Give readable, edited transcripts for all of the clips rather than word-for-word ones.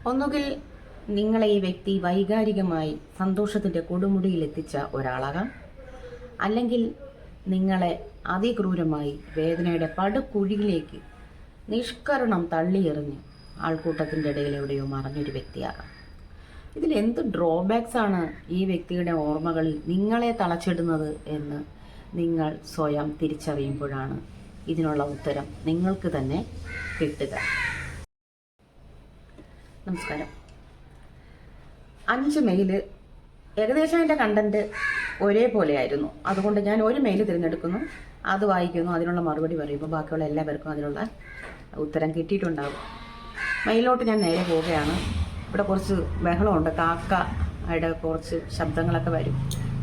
ഒന്നുകിൽ നിങ്ങളെ ഈ വ്യക്തി വൈകാരികമായി സന്തോഷത്തിൻ്റെ കൊടുമുടിയിലെത്തിച്ച ഒരാളാകാം, അല്ലെങ്കിൽ നിങ്ങളെ അതിക്രൂരമായി വേദനയുടെ പടുകുഴിയിലേക്ക് നിഷ്കരണം തള്ളിയെറിഞ്ഞ് ആൾക്കൂട്ടത്തിൻ്റെ ഇടയിൽ എവിടെയോ മറഞ്ഞൊരു വ്യക്തിയാകാം. ഇതിലെന്ത് ഡ്രോബാക്സ് ആണ് ഈ വ്യക്തിയുടെ ഓർമ്മകളിൽ നിങ്ങളെ തളച്ചിടുന്നത് എന്ന് നിങ്ങൾ സ്വയം തിരിച്ചറിയുമ്പോഴാണ് ഇതിനുള്ള ഉത്തരം നിങ്ങൾക്ക് തന്നെ കിട്ടുക. നമസ്കാരം. 5 മെയിൽ ഏകദേശം എൻ്റെ കണ്ടന്റ് ഒരേപോലെയായിരുന്നു. അതുകൊണ്ട് ഞാൻ ഒരു മെയിൽ തിരഞ്ഞെടുക്കുന്നു, അത് വായിക്കുന്നു, അതിനുള്ള മറുപടി പറയുമ്പോൾ ബാക്കിയുള്ള എല്ലാവർക്കും അതിനുള്ള ഉത്തരം കിട്ടിയിട്ടുണ്ടാകും. മെയിലോട്ട് ഞാൻ നേരെ പോവുകയാണ്. ഇവിടെ കുറച്ച് ബഹളമുണ്ട്, കാക്കയുടെ കുറച്ച് ശബ്ദങ്ങളൊക്കെ വരും.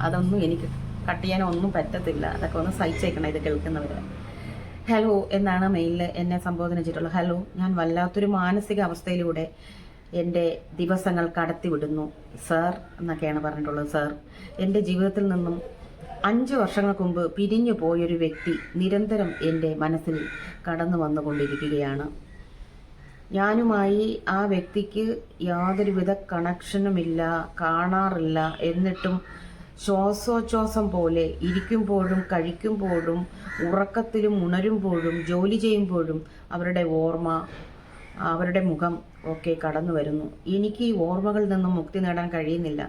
അതൊന്നും എനിക്ക് കട്ട് ചെയ്യാനൊന്നും പറ്റത്തില്ല. അതൊക്കെ ഒന്ന് സഹിച്ചേക്കണം ഇത് കേൾക്കുന്നവർ. ഹലോ എന്നാണ് മെയിലിൽ എന്നെ സംബോധന ചെയ്തിട്ടുള്ളത്. ഹലോ, ഞാൻ വല്ലാത്തൊരു മാനസിക അവസ്ഥയിലൂടെ എൻ്റെ ദിവസങ്ങൾ കടത്തിവിടുന്നു സാർ എന്നൊക്കെയാണ് പറഞ്ഞിട്ടുള്ളത്. സാർ, എൻ്റെ ജീവിതത്തിൽ നിന്നും 5 വർഷങ്ങൾക്ക് മുമ്പ് പിരിഞ്ഞു പോയൊരു വ്യക്തി നിരന്തരം എൻ്റെ മനസ്സിൽ കടന്നു വന്നുകൊണ്ടിരിക്കുകയാണ്. ഞാനുമായി ആ വ്യക്തിക്ക് യാതൊരുവിധ കണക്ഷനുമില്ല, കാണാറില്ല. എന്നിട്ടും ശ്വാസോച്ഛ്വാസം പോലെ ഇരിക്കുമ്പോഴും കഴിക്കുമ്പോഴും ഉറക്കത്തിലും ഉണരുമ്പോഴും ജോലി ചെയ്യുമ്പോഴും അവരുടെ ഓർമ്മ, അവരുടെ മുഖം ഒക്കെ കടന്നു വരുന്നു. എനിക്ക് ഈ ഓർമ്മകളിൽ നിന്നും മുക്തി നേടാൻ കഴിയുന്നില്ല.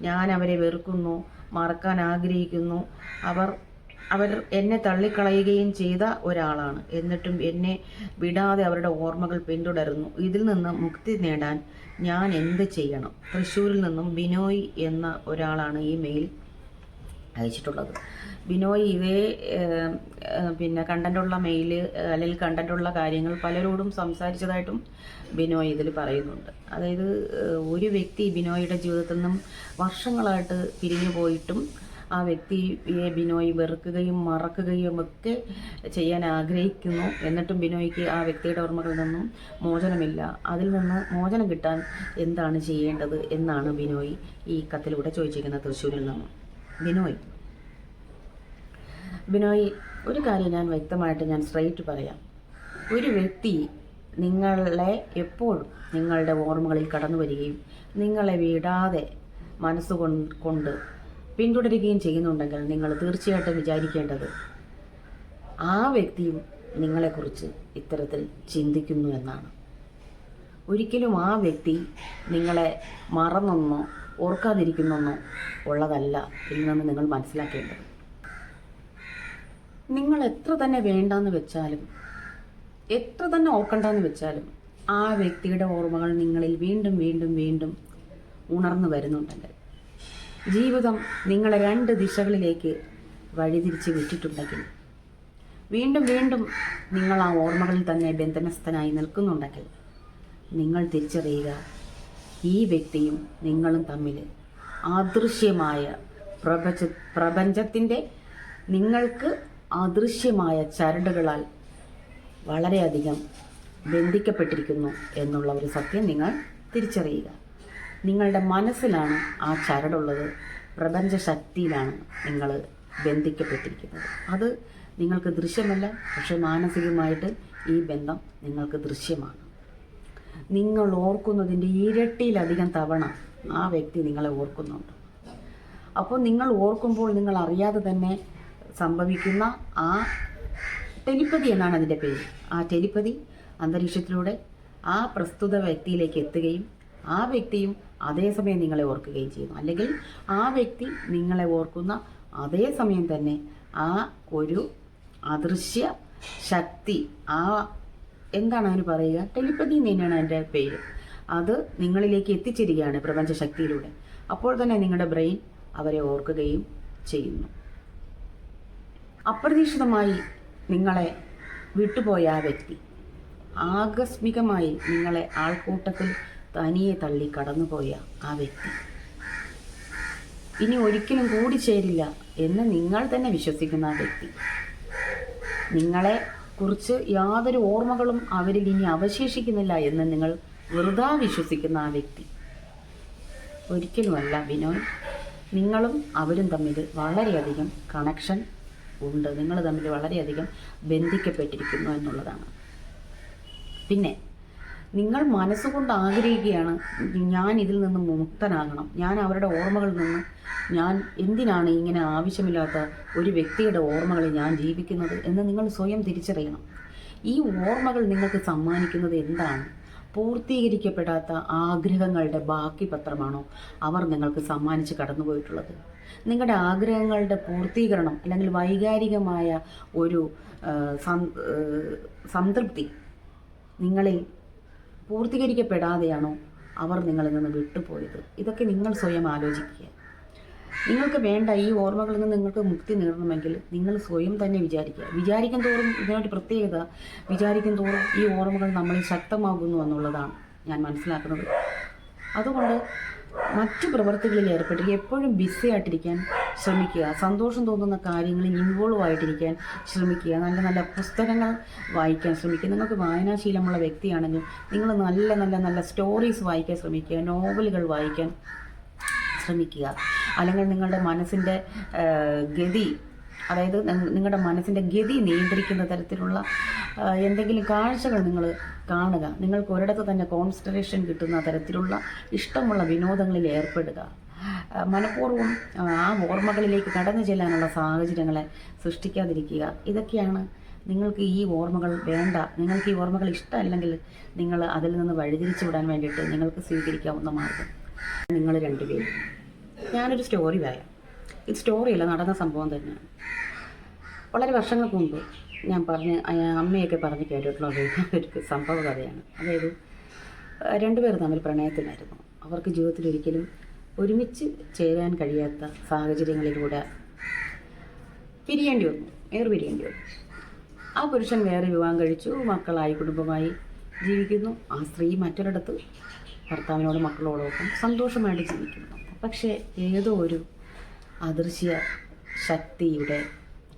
ഞാൻ അവരെ വെറുക്കുന്നു, മറക്കാൻ ആഗ്രഹിക്കുന്നു. അവർ എന്നെ തള്ളിക്കളയുകയും ചെയ്ത ഒരാളാണ്. എന്നിട്ടും എന്നെ വിടാതെ അവരുടെ ഓർമ്മകൾ പിന്തുടരുന്നു. ഇതിൽ നിന്ന് മുക്തി നേടാൻ ഞാൻ എന്ത് ചെയ്യണം? തൃശ്ശൂരിൽ നിന്നും ബിനോയ് എന്ന ഒരാളാണ് ഈ മെയിൽ അയച്ചിട്ടുള്ളത്. ബിനോയ് ഇതേ കണ്ടന്റുള്ള മെയിൽ അല്ലെങ്കിൽ കണ്ടന്റുള്ള കാര്യങ്ങൾ പലരോടും സംസാരിച്ചതായിട്ടും ബിനോയ് ഇതിൽ പറയുന്നുണ്ട്. അതായത് ഒരു വ്യക്തി ബിനോയുടെ ജീവിതത്തിൽ നിന്നും വർഷങ്ങളായിട്ട് പിരിഞ്ഞു പോയിട്ടും ആ വ്യക്തിയെ ബിനോയ് വെറുക്കുകയും മറക്കുകയും ഒക്കെ ചെയ്യാൻ ആഗ്രഹിക്കുന്നു. എന്നിട്ടും ബിനോയ്ക്ക് ആ വ്യക്തിയുടെ ഓർമ്മകളിൽ നിന്നും മോചനമില്ല. അതിൽ നിന്ന് മോചനം കിട്ടാൻ എന്താണ് ചെയ്യേണ്ടത് എന്നാണ് ബിനോയ് ഈ കത്തിലൂടെ ചോദിച്ചിരിക്കുന്നത് തൃശ്ശൂരിൽ നിന്നും. ബിനോയ്, ഒരു കാര്യം ഞാൻ വ്യക്തമായിട്ട് സ്ട്രെയിറ്റ് പറയാം. ഒരു വ്യക്തി നിങ്ങളെ എപ്പോഴും നിങ്ങളുടെ ഓർമ്മകളിൽ കടന്നു വരികയും നിങ്ങളെ വിടാതെ മനസ്സുകൊണ്ട് പിന്തുടരുകയും ചെയ്യുന്നുണ്ടെങ്കിൽ നിങ്ങൾ തീർച്ചയായിട്ടും വിചാരിക്കേണ്ടത് ആ വ്യക്തിയും നിങ്ങളെക്കുറിച്ച് ഇത്തരത്തിൽ ചിന്തിക്കുന്നു എന്നാണ്. ഒരിക്കലും ആ വ്യക്തി നിങ്ങളെ മറന്നൊന്നോ ഓർക്കാതിരിക്കുന്നൊന്നോ ഉള്ളതല്ല ഇല്ലെന്ന് നിങ്ങൾ മനസ്സിലാക്കേണ്ടത്. നിങ്ങൾ എത്ര തന്നെ വേണ്ടാന്ന് വെച്ചാലും, എത്ര തന്നെ ഓർക്കണ്ടെന്ന് വെച്ചാലും, ആ വ്യക്തിയുടെ ഓർമ്മകൾ നിങ്ങളിൽ വീണ്ടും വീണ്ടും വീണ്ടും ഉണർന്നു വരുന്നുണ്ടെങ്കിൽ, ജീവിതം നിങ്ങളെ 2 ദിശകളിലേക്ക് വഴിതിരിച്ച് വിട്ടിട്ടുണ്ടെങ്കിൽ, വീണ്ടും വീണ്ടും നിങ്ങൾ ആ ഓർമ്മകളിൽ തന്നെ ബന്ധനസ്ഥനായി നിൽക്കുന്നുണ്ടെങ്കിൽ, നിങ്ങൾ തിരിച്ചറിയുക, ഈ വ്യക്തിയും നിങ്ങളും തമ്മിൽ അദൃശ്യമായ പ്രപഞ്ചത്തിൻ്റെ നിങ്ങൾക്ക് അദൃശ്യമായ ചരടുകളാൽ വളരെയധികം ബന്ധിക്കപ്പെട്ടിരിക്കുന്നു എന്നുള്ള ഒരു സത്യം നിങ്ങൾ തിരിച്ചറിയുക. നിങ്ങളുടെ മനസ്സിലാണ് ആ ചരടുള്ളത്, പ്രപഞ്ച ശക്തിയിലാണ് നിങ്ങൾ ബന്ധിക്കപ്പെട്ടിരിക്കുന്നത്. അത് നിങ്ങൾക്ക് ദൃശ്യമല്ല, പക്ഷെ മാനസികമായിട്ട് ഈ ബന്ധം നിങ്ങൾക്ക് ദൃശ്യമാണ്. നിങ്ങൾ ഓർക്കുന്നതിൻ്റെ ഇരട്ടിയിലധികം തവണ ആ വ്യക്തി നിങ്ങളെ ഓർക്കുന്നുണ്ട്. അപ്പോൾ നിങ്ങൾ ഓർക്കുമ്പോൾ നിങ്ങൾ അറിയാതെ തന്നെ സംഭവിക്കുന്ന ആ ടെലിപ്പതി എന്നാണ് അതിൻ്റെ പേര്. ആ ടെലിപ്പതി അന്തരീക്ഷത്തിലൂടെ ആ പ്രസ്തുത വ്യക്തിയിലേക്ക് എത്തുകയും ആ വ്യക്തിയും അതേസമയം നിങ്ങളെ ഓർക്കുകയും ചെയ്യുന്നു. അല്ലെങ്കിൽ ആ വ്യക്തി നിങ്ങളെ ഓർക്കുന്ന അതേ സമയം തന്നെ ആ ഒരു അദൃശ്യ ശക്തി, ആ എന്താണ് അതിന് പറയുക, ടെലിപ്പതി എന്ന് തന്നെയാണ് അതിൻ്റെ പേര്, അത് നിങ്ങളിലേക്ക് എത്തിച്ചേരുകയാണ് പ്രപഞ്ചശക്തിയിലൂടെ. അപ്പോൾ തന്നെ നിങ്ങളുടെ ബ്രെയിൻ അവരെ ഓർക്കുകയും ചെയ്യുന്നു. അപ്രതീക്ഷിതമായി നിങ്ങളെ വിട്ടുപോയ ആ വ്യക്തി ആകസ്മികമായി നിങ്ങളെ ആൾക്കൂട്ടത്തിൽ തനിയെ തള്ളി കടന്നുപോയ ആ വ്യക്തി ഇനി ഒരിക്കലും കൂടിച്ചേരില്ല എന്ന് നിങ്ങൾ തന്നെ വിശ്വസിക്കുന്ന ആ വ്യക്തി, നിങ്ങളെ കുറിച്ച് യാതൊരു ഓർമ്മകളും അവരിൽ ഇനി അവശേഷിക്കുന്നില്ല എന്ന് നിങ്ങൾ വെറുതെ വിശ്വസിക്കുന്ന ആ വ്യക്തി ഒരിക്കലുമല്ല ബിനോയ്. നിങ്ങളും അവരും തമ്മിൽ വളരെയധികം കണക്ഷൻ ഉണ്ട്, നിങ്ങൾ തമ്മിൽ വളരെയധികം ബന്ധിക്കപ്പെട്ടിരിക്കുന്നു എന്നുള്ളതാണ്. പിന്നെ നിങ്ങൾ മനസ്സുകൊണ്ട് ആഗ്രഹിക്കുകയാണ്, ഞാൻ ഇതിൽ നിന്ന് മുക്തനാകണം, ഞാൻ അവരുടെ ഓർമ്മകളിൽ നിന്ന്, ഞാൻ എന്തിനാണ് ഇങ്ങനെ ആവശ്യമില്ലാത്ത ഒരു വ്യക്തിയുടെ ഓർമ്മകളിൽ ഞാൻ ജീവിക്കുന്നത് എന്ന് നിങ്ങൾ സ്വയം തിരിച്ചറിയണം. ഈ ഓർമ്മകൾ നിങ്ങൾക്ക് സമ്മാനിക്കുന്നത് എന്താണ്? പൂർത്തീകരിക്കപ്പെടാത്ത ആഗ്രഹങ്ങളുടെ ബാക്കി പത്രമാണോ അവർ നിങ്ങൾക്ക് സമ്മാനിച്ച് കടന്നുപോയിട്ടുള്ളത്? നിങ്ങളുടെ ആഗ്രഹങ്ങളുടെ പൂർത്തീകരണം അല്ലെങ്കിൽ വൈകാരികമായ ഒരു സംതൃപ്തി നിങ്ങളിൽ പൂർത്തീകരിക്കപ്പെടാതെയാണോ അവർ നിങ്ങളിൽ നിന്ന് വിട്ടുപോയത്? ഇതൊക്കെ നിങ്ങൾ സ്വയം ആലോചിക്കുക. നിങ്ങൾക്ക് വേണ്ട ഈ ഓർമ്മകളിൽ നിന്ന് നിങ്ങൾക്ക് മുക്തി നേടണമെങ്കിൽ നിങ്ങൾ സ്വയം തന്നെ വിചാരിക്കും തോറും ഇതിനൊരു പ്രത്യേകത, വിചാരിക്കും തോറും ഈ ഓർമ്മകൾ നമ്മളിൽ ശക്തമാകുന്നു എന്നുള്ളതാണ് ഞാൻ മനസ്സിലാക്കുന്നത്. അതുകൊണ്ട് മറ്റു പ്രവൃത്തികളിൽ ഏർപ്പെട്ട് എപ്പോഴും ബിസി ആയിട്ടിരിക്കാൻ ശ്രമിക്കുക. സന്തോഷം തോന്നുന്ന കാര്യങ്ങളിൽ ഇൻവോൾവ് ആയിട്ടിരിക്കാൻ ശ്രമിക്കുക. നല്ല നല്ല പുസ്തകങ്ങൾ വായിക്കാൻ ശ്രമിക്കുക. നിങ്ങൾക്ക് വായനാശീലമുള്ള വ്യക്തിയാണെങ്കിൽ നിങ്ങൾ നല്ല നല്ല നല്ല സ്റ്റോറീസ് വായിക്കാൻ ശ്രമിക്കുക, നോവലുകൾ വായിക്കാൻ ശ്രമിക്കുക. അല്ലെങ്കിൽ നിങ്ങളുടെ മനസ്സിൻ്റെ ഗതി, അതായത് നിങ്ങളുടെ മനസ്സിൻ്റെ ഗതി നിയന്ത്രിക്കുന്ന തരത്തിലുള്ള എന്തെങ്കിലും കാഴ്ചകൾ നിങ്ങൾ കാണുക. നിങ്ങൾക്ക് ഒരിടത്ത് തന്നെ കോൺസെൻട്രേഷൻ കിട്ടുന്ന തരത്തിലുള്ള ഇഷ്ടമുള്ള വിനോദങ്ങളിൽ ഏർപ്പെടുക. മനഃപൂർവ്വം ആ ഓർമ്മകളിലേക്ക് കടന്നു ചെല്ലാനുള്ള സാഹചര്യങ്ങളെ സൃഷ്ടിക്കാതിരിക്കുക. ഇതൊക്കെയാണ് നിങ്ങൾക്ക് ഈ ഓർമ്മകൾ വേണ്ട, നിങ്ങൾക്ക് ഈ ഓർമ്മകൾ ഇഷ്ടമല്ലെങ്കിൽ നിങ്ങൾ അതിൽ നിന്ന് വഴിതിരിച്ചു വിടാൻ വേണ്ടിയിട്ട് നിങ്ങൾക്ക് സ്വീകരിക്കാവുന്ന മാർഗം. നിങ്ങൾ രണ്ടുപേരും, ഞാനൊരു സ്റ്റോറി പറയാം. ഇത് സ്റ്റോറിയല്ല, നടന്ന സംഭവം തന്നെയാണ്. വളരെ വർഷങ്ങൾക്ക് മുമ്പ് ഞാൻ അമ്മയൊക്കെ പറഞ്ഞ് കേട്ടിട്ടുള്ള ഒരു സംഭവ കഥയാണ്. അതായത് രണ്ടുപേർ തമ്മിൽ പ്രണയത്തിലായിരുന്നു. അവർക്ക് ജീവിതത്തിൽ ഒരിക്കലും ഒരുമിച്ച് ചേരാൻ കഴിയാത്ത സാഹചര്യങ്ങളിലൂടെ പിരിയേണ്ടി വന്നു. ആ പുരുഷൻ വേറെ വിവാഹം കഴിച്ചു, മക്കളായി, കുടുംബമായി ജീവിക്കുന്നു. ആ സ്ത്രീ മറ്റൊരിടത്ത് ഭർത്താവിനോടും മക്കളോടൊപ്പം സന്തോഷമായിട്ട് ജീവിക്കുന്നു. പക്ഷേ ഏതോ ഒരു അദൃശ്യ ശക്തിയുടെ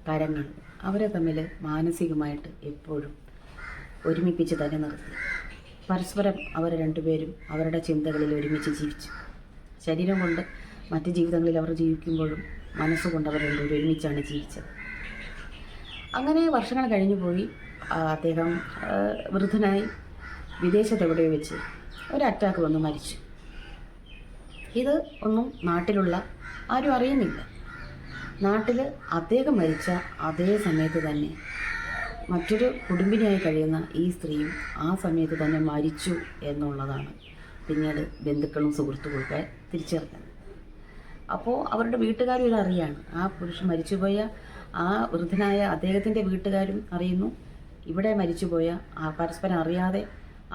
കരങ്ങൾ അവരെ തമ്മിൽ മാനസികമായിട്ട് എപ്പോഴും ഒരുമിപ്പിച്ച് തന്നെ നിർത്തി. പരസ്പരം അവർ രണ്ടുപേരും അവരുടെ ചിന്തകളിൽ ഒരുമിച്ച് ജീവിച്ചു. ശരീരം കൊണ്ട് മറ്റ് ജീവിതങ്ങളിൽ അവർ ജീവിക്കുമ്പോഴും മനസ്സുകൊണ്ട് അവർ രണ്ടുപേരും ഒരുമിച്ചാണ് ജീവിച്ചത്. അങ്ങനെ വർഷങ്ങൾ കഴിഞ്ഞു പോയി. അദ്ദേഹം വൃദ്ധനായി വിദേശത്തെവിടെയോ വെച്ച് ഒരു അറ്റാക്ക് വന്ന് മരിച്ചു. ഇത് ഒന്നും നാട്ടിലുള്ള ആരും അറിയുന്നില്ല. നാട്ടിൽ അദ്ദേഹം മരിച്ച അതേ സമയത്ത് തന്നെ മറ്റൊരു കുടുംബിനിയായി കഴിയുന്ന ഈ സ്ത്രീയും ആ സമയത്ത് തന്നെ മരിച്ചു എന്നുള്ളതാണ് പിന്നീട് ബന്ധുക്കളും സുഹൃത്തുക്കളൊക്കെ തിരിച്ചറിഞ്ഞത്. അപ്പോൾ അവരുടെ വീട്ടുകാരും ഇതറിയാണ്. ആ പുരുഷൻ മരിച്ചുപോയ ആ വൃദ്ധനായ അദ്ദേഹത്തിൻ്റെ വീട്ടുകാരും അറിയുന്നു. ഇവിടെ മരിച്ചുപോയ പരസ്പരം അറിയാതെ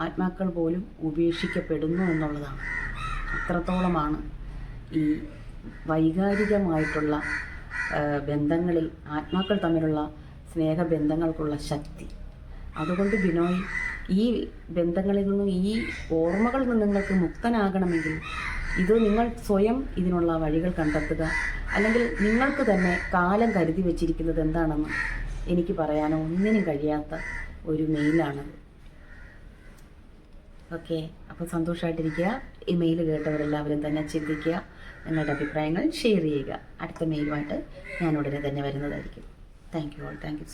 ആത്മാക്കൾ പോലും ഉപേക്ഷിക്കപ്പെടുന്നു എന്നുള്ളതാണ്. അത്രത്തോളമാണ് ഈ വൈകാരികമായിട്ടുള്ള ബന്ധങ്ങളിൽ ആത്മാക്കൾ തമ്മിലുള്ള സ്നേഹബന്ധങ്ങൾക്കുള്ള ശക്തി. അതുകൊണ്ട് ബിനോയ്, ഈ ബന്ധങ്ങളിൽ നിന്നും ഈ ഓർമ്മകളിൽ നിന്ന് നിങ്ങൾക്ക് മുക്തനാകണമെങ്കിൽ ഇത് നിങ്ങൾ സ്വയം ഇതിനുള്ള വഴികൾ കണ്ടെത്തുക. അല്ലെങ്കിൽ നിങ്ങൾക്ക് തന്നെ കാലം കരുതി വച്ചിരിക്കുന്നത് എന്താണെന്ന് എനിക്ക് പറയാനോ ഒന്നിനും കഴിയാത്ത ഒരു മെയിലാണത്. ഓക്കെ, അപ്പോൾ സന്തോഷമായിട്ടിരിക്കുക. ഈ മെയിൽ കേട്ടവരെല്ലാവരും തന്നെ ചിന്തിക്കുക, നിങ്ങളുടെ അഭിപ്രായങ്ങൾ ഷെയർ ചെയ്യുക. അടുത്ത മെയിലുമായിട്ട് ഞാൻ ഉടനെ തന്നെ വരുന്നതായിരിക്കും. Thank you all. Thank you.